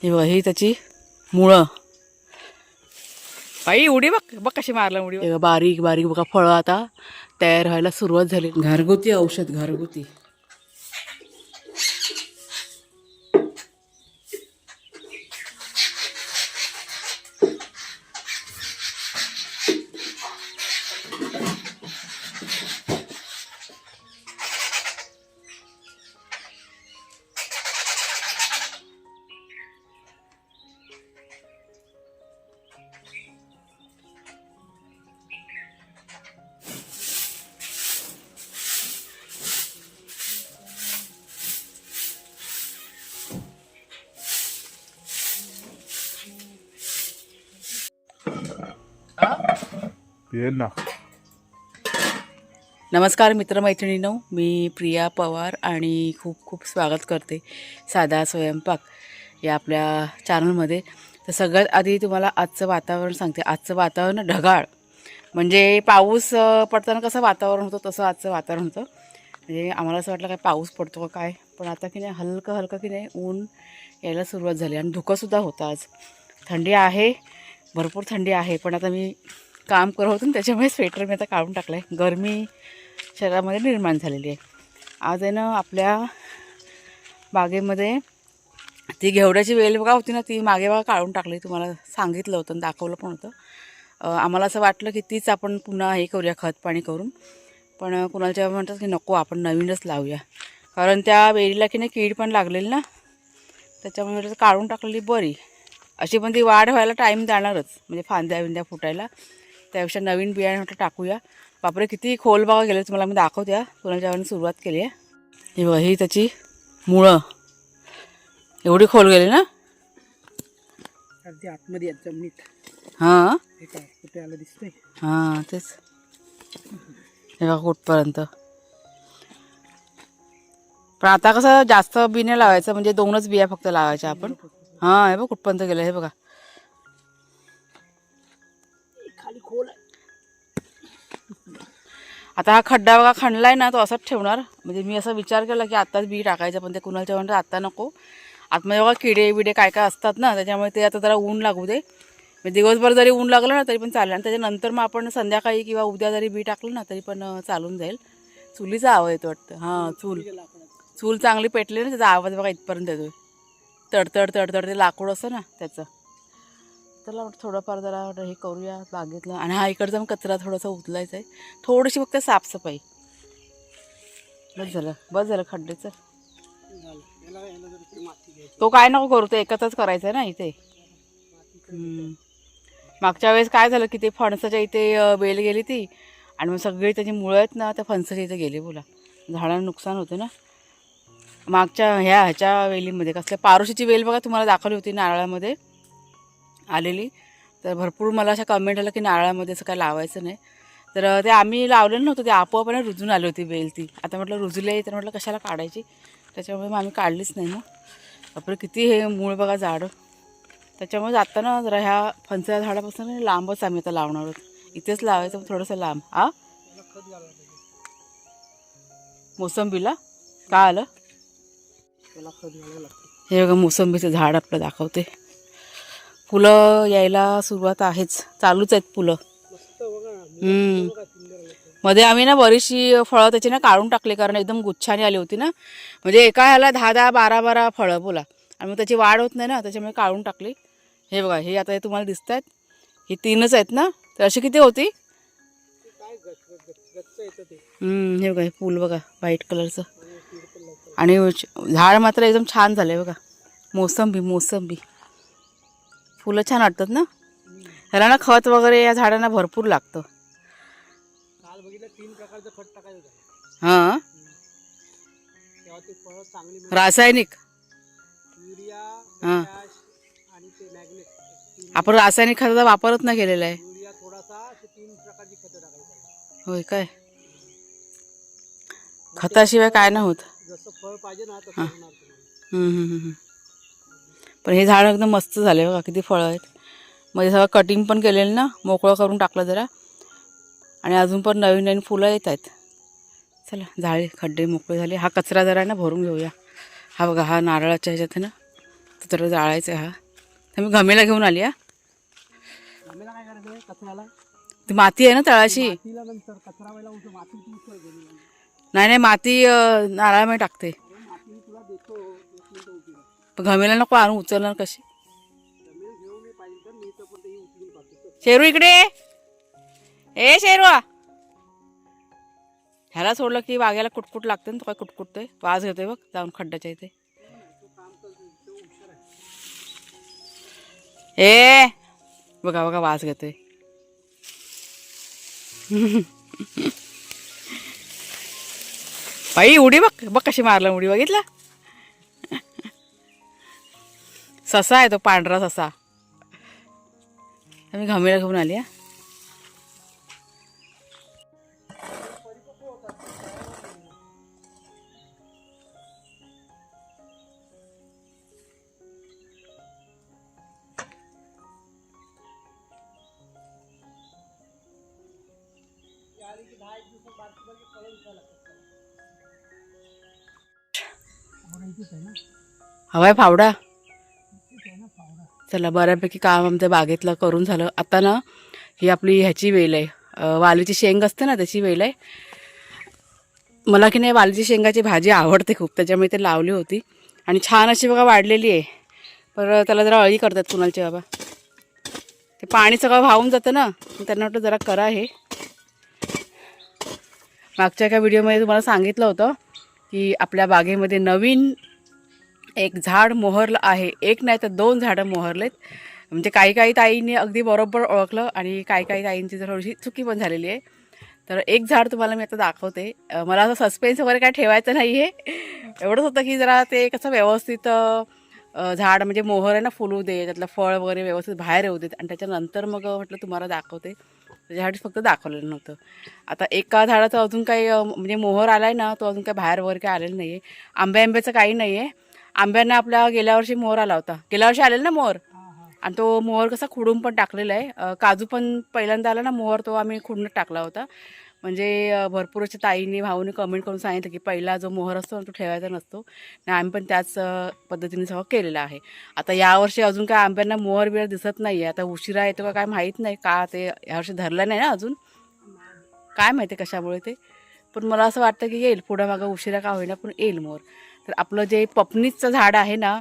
हे बघा, ही त्याची मुळं. बाई उडी बघ बघ कशी मारला उडी. बारीक बारीक बघा फळं आता तयार व्हायला सुरुवात झाली. घरगुती औषध, घरगुती. ना. नमस्कार मित्रमैत्रिणींनो, मी प्रिया पवार आणि खूप खूप स्वागत करते साधा स्वयंपाक या आपल्या चॅनलमध्ये. तर सगळ्यात आधी तुम्हाला आजचं वातावरण सांगते. आजचं वातावरण ढगाळ, म्हणजे पाऊस पडताना कसं वातावरण होतं तसं आजचं वातावरण होतं. म्हणजे आम्हाला असं वाटलं काय पाऊस पडतो का काय, पण आता की नाही हलकं हलकं की नाही ऊन यायला सुरुवात झाली आणि धुकंसुद्धा होतं. आज थंडी आहे, भरपूर थंडी आहे, पण आता मी काम करत होतो ना त्याच्यामुळे स्वेटर मी आता काढून टाकलं आहे. गरमी शरीरामध्ये निर्माण झालेली आहे. आज आहे ना आपल्या बागेमध्ये ती घेवड्याची वेल बघा होती ना, ती मागे बघा काढून टाकली. तुम्हाला सांगितलं होतं आणि दाखवलं पण होतं. आम्हाला असं वाटलं की तीच आपण पुन्हा हे करूया खत पाणी करून, पण कुणाच्या म्हणतात की नको आपण नवीनच लावूया, कारण त्या वेलीला की नाही कीड पण लागलेली ना, त्याच्यामुळे काढून टाकलेली बरी. अशी पण ती वाढ व्हायला टाईम जाणारच, म्हणजे फांद्या बिंद्या फुटायला. त्यापेक्षा नवीन बियाणे म्हटलं टाकूया. बापरे किती खोल बघा गेले, तुम्हाला मी दाखवत्या. कुणाच्या सुरुवात केली आहे. ही बघा, ही त्याची मुळं एवढी खोल गेली ना, अगदी आतमध्ये आहेत जमिनीत. हां हे काय कुठे आलं दिसतंय. हां तेच, हे बघा कुठपर्यंत. पण आता कसं जास्त बी नाही लावायचं, म्हणजे 2च बिया फक्त लावायच्या आपण. हां हे बघ कुठपर्यंत गेलं, हे बघा खाली खोल आहे. आता हा खड्डा बघा खणलाय ना, तो असाच ठेवणार. म्हणजे मी असा विचार केला की आत्ताच बी टाकायचं, पण ते कुणाच्या म्हणतात आत्ता नको, आतमध्ये बघा किडे बिडे काय काय असतात ना, त्याच्यामुळे ते आता जरा ऊन लागू दे. म्हणजे दिवसभर जरी ऊन लागलं ना तरी पण चालेल, आणि त्याच्यानंतर मग आपण संध्याकाळी किंवा उद्या जरी बी टाकलं ना तरी पण चालून जाईल. चुलीचा आवाज येतो वाटतं. हां चूल चांगली पेटली ना, त्याचा आवाज बघा इथपर्यंत येतोय. तडतड तडतड ते लाकूड असतं ना त्याचं. त्याला थोडंफार जरा हे करूया बागेतलं. आणि हा इकडचा मग कचरा थोडासा उचलायचा आहे, थोडीशी फक्त साफसफाई. बस झालं खड्डेचं. तो काय नको करू, ते एकत्रच करायचं आहे ना इथे. मागच्या वेळेस काय झालं की ते फणसाच्या इथे बेल गेली ती, आणि मग सगळी त्याची मुळं आहेत ना त्या फणसाच्या इथे गेली. बोला, झाडांना नुकसान होतं ना. मागच्या ह्याच्या वेलीमध्ये कसल्या पारोशीची वेल बघा तुम्हाला दाखवली होती नारळामध्ये आलेली. तर भरपूर मला अशा कमेंट आलं की नारळामध्ये असं काय लावायचं नाही. तर ते आम्ही लावलेलं नव्हतं, ते आपोआपणे रुजून आली होती वेल ती. आता म्हटलं रुजले तर म्हटलं कशाला काढायची, त्याच्यामुळे मग आम्ही काढलीच नाही. मग आपलं किती हे मूळ बघा झाडं. त्याच्यामुळे आता ना जरा ह्या फणसाच्या झाडापासून लांबच आम्ही आता लावणार आहोत. इथेच लावायचं थोडंसं लांब. मोसंबीला काय आलं, हे बघा मोसंबीचं झाड आपलं दाखवते. फुलं यायला सुरुवात आहेच, चालूच आहेत फुलं. मध्ये आम्ही ना बरीचशी फळं त्याची ना काढून टाकली, कारण एकदम गुच्छाने आली होती ना. म्हणजे एका ह्याला 10-10, 12-12 फळं बोला, आणि मग त्याची वाढ होत नाही ना, त्याच्यामुळे काढून टाकली. हे बघा, हे आता हे तुम्हाला दिसत आहेत, ही 3च आहेत ना. तर अशी किती होती. हे बघा हे फूल बघा व्हाईट कलरचं, आणि झाड मात्र एकदम छान झालंय बघा. मोसंबी फुलं छान वाटतात ना. ह्याला ना खत वगैरे या झाडांना भरपूर लागतं. काल बघितलं 3 प्रकारचं खत टाकायचं. हां तेव्हा ते फळं चांगली रासायनिक. युरिया, हां आणि ते मॅग्नेट. आपण रासायनिक खताचा वापरच नाही केलेला आहे. युरिया थोडासा, ते 3 प्रकारची खतं टाकायची. होय काय, खताशिवाय काय नाही होत. जसं फळ पाहिजे ना तसं होणार तुम्हाला. पण हे झाड एकदम मस्त झाले बघा, किती फळं आहेत. मध्ये सगळं कटिंग पण केलेलं ना, मोकळं करून टाकलं जरा, आणि अजून पण नवीन नवीन फुलं येत आहेत. चला झाले खड्डे मोकळे झाले. हा कचरा जरा ना भरून घेऊया. हा बघा, हा नारळाच्या ह्याच्यात ना तर जाळायचं हा. तर मी घमेला घेऊन आली हा. आम्हाला काय करायचं आहे कचऱ्याला ती माती आहे ना तळाशी. मातीला नंतर कचरा व्हायला उठो माती तू उचल गेली नाही नाही माती नारळामध्ये टाकते. माती मी तुला देतो 1 मिनिटं उभी राहा. पण घमेला नको आणून उचलणार कशी. जमीन घेऊन ये पाहिजे तर मी तर पण ते उचलून काढतो. शेरू इकडे ये. ए शेरवा ह्याला सोडलं की वाघ्याला कुटकुट लागते ना. तो काय कुटकुटतोय वाज घेतोय बघ जाऊन खड्ड्याच्या इथे. तो काम करतो तो हुशार आहे. ए बघा बघा वाज घेतोय. बाई उडी बघ बघ कशी मारलं उडी बघितला. ससा आहे तो पांढरा ससा. मी घमेला घेऊन आली हा. हवाय फावडा. चला बऱ्यापैकी काम आमच्या बागेतलं करून झालं. आता ना ही आपली ह्याची वेल आहे वालीची शेंग असते ना त्याची वेल आहे. मला की नाही वालीची शेंगाची भाजी आवडते खूप त्याच्यामुळे ते लावली होती आणि छान अशी बघा वाढलेली आहे. पर त्याला जरा अळी करतात कुणालचे बाबा. ते पाणी सगळं वाहून जातं ना त्यांना वाटतं जरा करा हे. मागच्या एका व्हिडिओमध्ये तुम्हाला सांगितलं होतं की आपल्या बागेमध्ये नवीन एक झाड मोहरलं आहे. एक नाही तर 2 झाडं मोहरलेत. म्हणजे काही काही ताईंनी अगदी बरोबर ओळखलं आणि काही काही ताईंची जर थोडीशी चुकी पण झालेली आहे. तर एक झाड तुम्हाला मी आता दाखवते. मला असं सस्पेन्स वगैरे काय ठेवायचं नाही आहे. एवढंच होतं की जरा ते कसं व्यवस्थित झाड म्हणजे मोहर आहे ना फुलू दे त्यातलं फळ वगैरे व्यवस्थित बाहेर येऊ देत आणि त्याच्यानंतर मग म्हटलं तुम्हाला दाखवते. त्याच्यासाठी फक्त दाखवलेलं नव्हतं. आता एका झाडाचं अजून काही म्हणजे मोहर आला आहे ना तो अजून काही बाहेर वगैरे काही आलेलं नाही आहे. आंब्याचं काही नाही आहे. आंब्यांना आपल्या गेल्या वर्षी मोहर आला होता. गेल्या वर्षी आलेला ना मोहर आणि तो मोहर कसा खुडून पण टाकलेला आहे. काजू पण पहिल्यांदा आला ना मोहर तो आम्ही खुडून टाकला होता. म्हणजे भरपूर अशा ताईंनी भाऊनी कमेंट करून सांगितलं की पहिला जो मोहर असतो ना तो ठेवायचा नसतो आणि आम्ही पण त्याच पद्धतीने सगळं केलेलं आहे. आता यावर्षी अजून काय आंब्यांना मोहर बिहर दिसत नाही आहे. आता उशिरा येतो का काय माहीत नाही का ते यावर्षी धरलं नाही ना अजून काय माहिती कशामुळे ते. पण मला असं वाटतं की येईल पुढं मागं उशिरा का होईना पण येईल मोहर. तर आपलं जे पपनीचं झाड आहे ना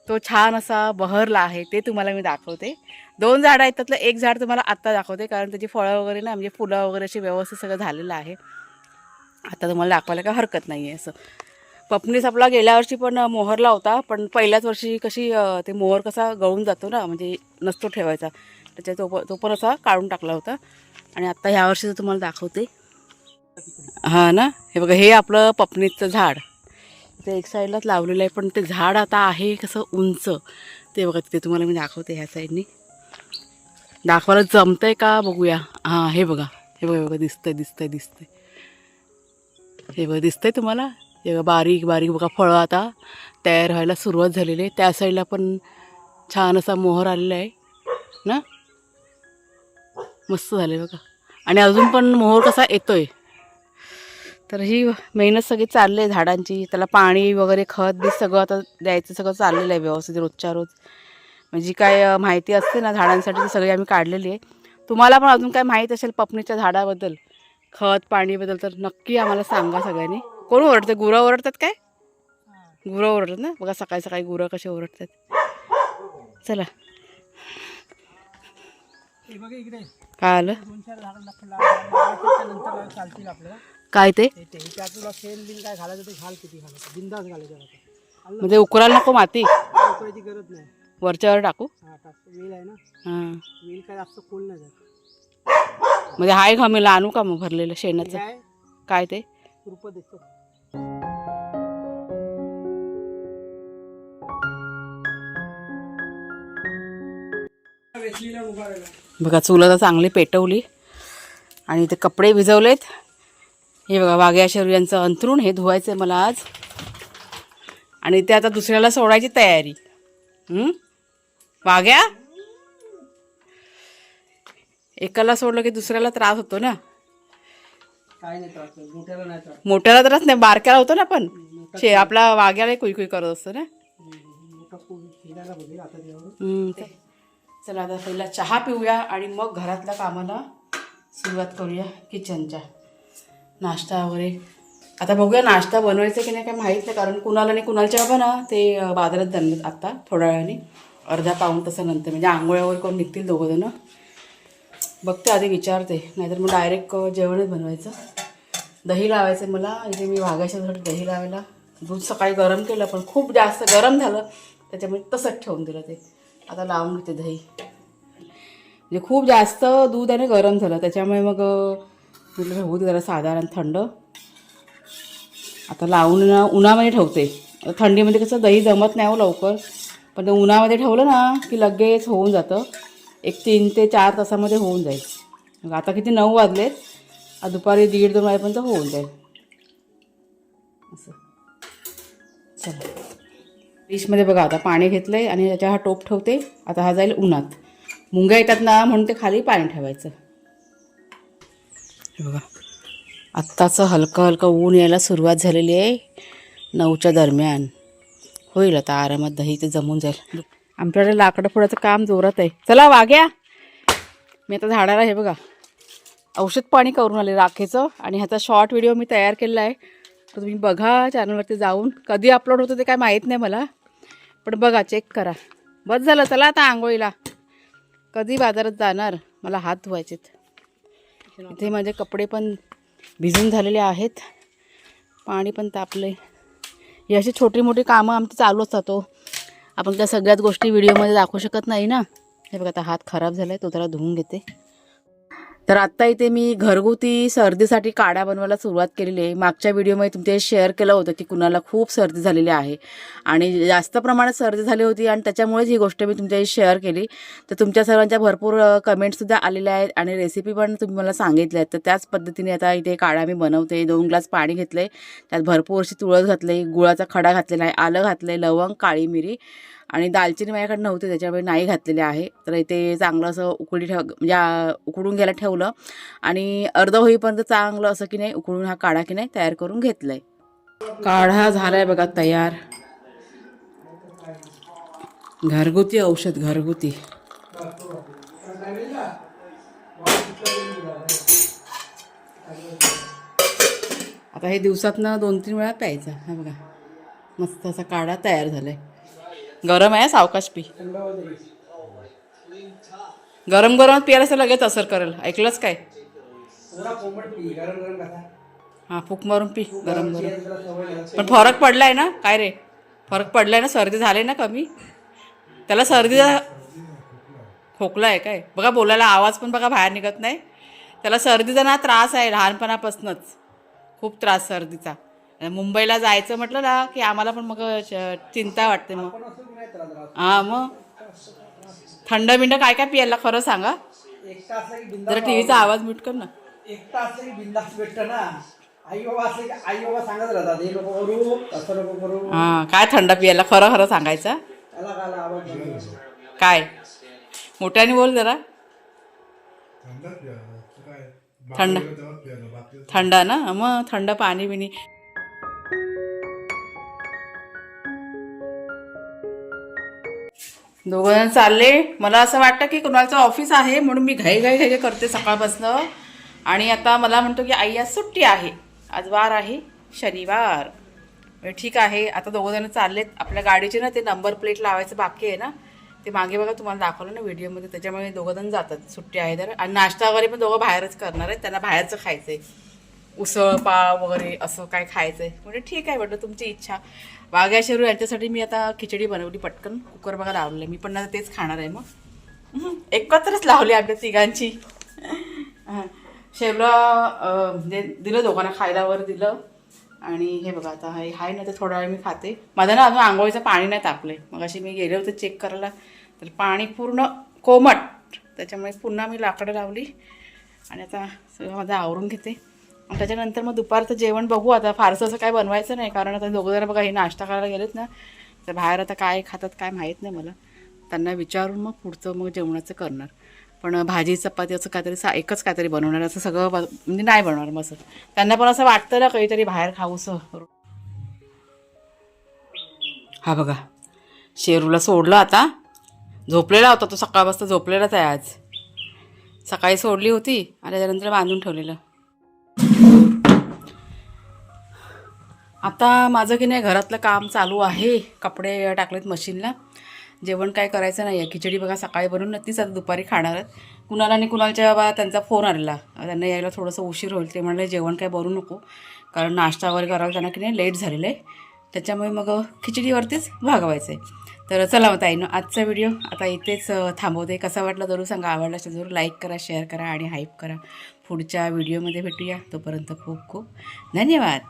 तो छान असा बहरला आहे ते तुम्हाला मी दाखवते. 2 झाडं आहेत त्यातलं एक झाड तुम्हाला आत्ता दाखवते कारण त्याची फळं वगैरे ना म्हणजे फुलं वगैरे अशी व्यवस्थित सगळं झालेलं आहे. आता तुम्हाला दाखवायला काय हरकत नाही आहे. असं पपनीस आपला गेल्या वर्षी पण मोहरला होता पण पहिल्याच वर्षी कशी ते मोहर कसा गळून जातो ना म्हणजे नसतो ठेवायचा त्याच्या तो पण असा काढून टाकला होता. आणि आत्ता ह्या वर्षीचं तुम्हाला दाखवते. हां ना हे बघा हे आपलं पपनीचं झाड ते एक साईडलाच लावलेलं आहे पण ते झाड आता आहे कसं उंच ते बघा तिथे तुम्हाला मी दाखवते. ह्या साईडनी दाखवायला जमतं आहे का बघूया. हां हे बघा हे बघा दिसतंय हे बघा दिसतंय तुम्हाला. हे बघा बारीक बारीक बघा फळं आता तयार व्हायला सुरुवात झालेली आहे. त्या साईडला पण छान असा मोहर आलेला आहे ना मस्त झाले बघा. आणि अजून पण मोहर कसा येतोय. तर ही मेहनत सगळी चालली आहे झाडांची. त्याला पाणी वगैरे खत बीज सगळं आता द्यायचं सगळं चाललेलं आहे व्यवस्थित रोजच्या रोज. म्हणजे काय माहिती असते ना झाडांसाठी ती सगळी आम्ही काढलेली आहे. तुम्हाला पण अजून काय माहीत असेल पपनीच्या झाडाबद्दल खत पाणीबद्दल तर नक्की आम्हाला सांगा सगळ्यांनी. कोण ओरडतं गुरं ओरडतात काय. गुरं ओरडतात ना बघा सकाळी सकाळी गुरं कसे ओरडतात. चला काय आलं चालतील आपल्याला काय ते तुला शेण बिन काय घालायचं ते घाल किती घालायचं बिंदास घालायचं. म्हणजे उकरायला नको माती उकळायची गरज नाही. वरच्यावर टाकू. हा टाक वेल आहे ना. हां वेल काय जास्त खोल नाही जात. म्हणजे हाय घमेला आणू का मग भरलेलं शेणाचं काय काय ते रुपये देतो. बघा चूल आता चांगली पेटवली आणि ते कपडे भिजवलेत. हे बघा वाघ्या शरीरांचं अंथरूण हे धुवायचं आहे मला आज आणि ते आता दुसऱ्याला सोडायची तयारी. वाघ्या एकाला सोडलं की दुसऱ्याला त्रास होतो ना. काय नाही त्रास मोठ्याला नाही त्रास. मोठ्याला त्रास नाही बारक्याला होतो ना पण आपला वाघ्याला कुई कुई करत असतो ना. मोठा हिराला बोलली आता त्यावर चला आता पहिला चहा पिऊया आणि मग घरातल्या कामाला सुरुवात करूया किचनच्या. नाश्ता वगैरे आता बघूया नाश्ता बनवायचं की नाही काय माहीत नाही, कारण कुणाला आणि कुणालच्या बाबा ना ते बाजारात जाणार आत्ता थोड्या वेळाने, अर्धा पाऊण तासानंतर, म्हणजे आंघोळ्यावर करून निघतील दोघंजणं. बघते आधी विचारते, नाहीतर मग डायरेक्ट जेवणच बनवायचं. दही लावायचं मला, इथे मी वाघाच्यासाठी दही लावायला दूध सकाळी गरम केलं पण खूप जास्त गरम झालं त्याच्यामुळे तसंच ठेवून दिलं ते. आता लावून घेते दही, म्हणजे खूप जास्त दूध आणि गरम झालं त्याच्यामुळे मग म्हटलं होऊ दे जरा साधारण थंड. आता लावून उन्हामध्ये ठेवते. थंडीमध्ये कसं दही जमत नाही हो लवकर, पण ते उन्हामध्ये ठेवलं ना की लगेच होऊन जातं. एक 3 ते 4 तासामध्ये होऊन जाईल. मग आता किती 9 वाजलेत, दुपारी 1:30-2 वाजेपर्यंत होऊन जाईल असं. चला डिशमध्ये बघा आता पाणी घेतलं आहे आणि त्याच्या हा टोप ठेवते. आता हा जाईल उन्हात. मुंग्या येतात ना म्हणून ते खाली पाणी ठेवायचं. हे बघा आत्ताचं हलकं हलकं ऊन यायला सुरुवात झालेली आहे. 9च्या दरम्यान होईल आता आरामात दही ते जमून जाईल. आमच्याकडे लाकडं फोडायचं काम जोरात आहे. चला वाघ्या, मी आता झाडाला हे बघा औषध पाणी करून आले राखेचं, आणि ह्याचा शॉर्ट व्हिडिओ मी तयार केलेला आहे, तर तुम्ही बघा चॅनलवरती जाऊन. कधी अपलोड होतं ते काय माहीत नाही मला, पण बघा चेक करा. बस झालं, चला आता आंघोळीला. कधी बाजारात जाणार, मला हात धुवायचेत. इथे माझे कपडे पण भिजून झालेले आहेत, पाणी पण तापले. ही अशी छोटी मोठी कामं आमची चालू असतात. तो आपण त्या सगळ्याच गोष्टी व्हिडिओमध्ये दाखवू शकत नाही ना. हे बघा आता हात खराब झाला आहे, तो जरा धुवून घेते. तर आत्ता इथे मी घरगुती सर्दीसाठी काढा बनवायला सुरुवात केलेली आहे. मागच्या व्हिडिओमध्ये तुमचे शेअर केलं होतं की कुणाला खूप सर्दी झालेली आहे आणि जास्त प्रमाणात सर्दी झाली होती, आणि त्याच्यामुळेच ही गोष्ट मी तुमच्याशी शेअर केली. तर तुमच्या सर्वांच्या भरपूर कमेंट्ससुद्धा आलेल्या आहेत आणि रेसिपी पण तुम्ही मला सांगितल्या आहेत. तर त्याच पद्धतीने आता इथे काढा मी बनवते. 2 ग्लास पाणी घेतलं आहे, त्यात भरपूर अशी तुळस घातली, गुळाचा खडा घातलेला आहे, आलं घातलं आहे, लवंग, काळी मिरी आणि दालचिनी माझ्याकडे नव्हती त्याच्यामुळे नाही घातलेले आहे. तर इथे चांगलं असं म्हणजे उकडून घ्यायला ठेवलं आणि अर्ध होईपर्यंत चांगलं असं की नाही उकडून हा काढा की नाही तयार करून घेतलाय. काढा झालाय बघा तयार. घरगुती औषध, घरगुती. आता हे दिवसातनं 2-3 वेळा प्यायचा. हा बघा मस्त असा काढा तयार झालाय. गरम आहे, सावकाश पी. गरम गरम पियाला असं लगेच असर करेल, ऐकलंच काय? हां फूक मारून पी गरम गरम. पण फरक पडलाय ना काय रे? फरक पडलाय ना? सर्दी झाली ना कमी? त्याला सर्दीचा खोकला आहे काय बघा, बोलायला आवाज पण बघा बाहेर निघत नाही. त्याला सर्दीचा ना त्रास आहे लहानपणापासूनच, खूप त्रास सर्दीचा. मुंबईला जायचं म्हटलं ना की आम्हाला पण मग चिंता वाटते. मग हां मग थंड बिंड काय काय पियाला खरं सांगा जरा. टीव्हीचा आवाज म्यूट कर ना. एकटा असं की बिंदास भेटतं ना. आई बाबा असं की आई बाबा सांगत राहतात हे नको करू, असं नको करू. हां काय थंड पियाला खरं खरं सांगायचं. त्याला काय आवाज काय मोठ्याने बोल जरा. थंड थंड ना, मग थंड पाणी बिणी. दोघं चालले. मला असं वाटतं की कुणाचं ऑफिस आहे म्हणून मी घाई घाई करते सकाळपासनं. आणि आता मला म्हणतो की आई आज सुट्टी आहे, आज वार आहे शनिवार. ठीक आहे. आता दोघंजण चाललेत. आपल्या गाडीचे ना ते नंबर प्लेट लावायचं बाकी आहे ना, ते मागे बघा तुम्हाला दाखवलं ना व्हिडिओमध्ये, त्याच्यामुळे दोघंजण जातात. सुट्टी आहे तर. आणि नाश्ता वगैरे पण दोघं बाहेरच करणार आहेत, त्यांना बाहेरचं खायचं आहे. उसळ पाव वगैरे असं काय खायचं आहे. म्हणजे ठीक आहे म्हटलं तुमची इच्छा. वाघ्या शेरू यांच्यासाठी मी आता खिचडी बनवली पटकन. कुकर बघा लावलं मी पण आता तेच खाणार आहे. मग एकत्रच लावली आपल्या तिघांची. शेवला म्हणजे दिलं दोघांना खायला वर दिलं. आणि हे बघा आता हे आहे ना, तर थोडा वेळ मी खाते. माझं ना अजून आंघोळीचं पाणी नाही तापलं. मग अशी मी गेले होते चेक करायला, तर पाणी पूर्ण कोमट, त्याच्यामुळे पुन्हा मी लाकडं लावली. आणि आता सगळं माझं आवरून घेते. आणि त्याच्यानंतर मग दुपारचं जेवण बघू. आता फारसं असं काय बनवायचं नाही, कारण आता दोघंजण बघा हे नाश्ता करायला गेलेत ना, तर बाहेर आता काय खातात काय माहीत नाही मला. त्यांना विचारून मग पुढचं मग जेवणाचं करणार. पण भाजी चपाती असं काहीतरी एकच काहीतरी बनवणार, असं सगळं म्हणजे नाही बनवणार. मग असं त्यांना पण असं वाटतं ना काहीतरी बाहेर खाऊसं. हा बघा शेरूला सोडलं आता. झोपलेला होता तो, सकाळपासून झोपलेलाच आहे आज. सकाळी सोडली होती आणि त्याच्यानंतर बांधून ठेवलेलं. आता माझं की नाही घरातलं काम चालू आहे. कपडे टाकलेत मशीनला. जेवण काय करायचं नाही आहे. खिचडी बघा सकाळी बनवून नक्कीच आता दुपारी खाणार आहेत. कुणाला आणि कुणालच्या बाबा त्यांचा फोन आलेला, त्यांना यायला थोडंसं उशीर होईल. ते म्हणले जेवण काय बनवू नको, कारण नाश्ता वगैरे करायला त्यांना की नाही लेट झालेलं आहे. त्याच्यामुळे मग खिचडीवरतीच भागवायचं आहे. तर चला मग ताईनं आजचा व्हिडिओ आता इथेच थांबवते. कसा वाटला जरूर सांगा. आवडला असेल जरूर लाईक करा, शेअर करा आणि हाईप करा. पुढच्या व्हिडिओमध्ये भेटूया. तोपर्यंत खूप खूप धन्यवाद.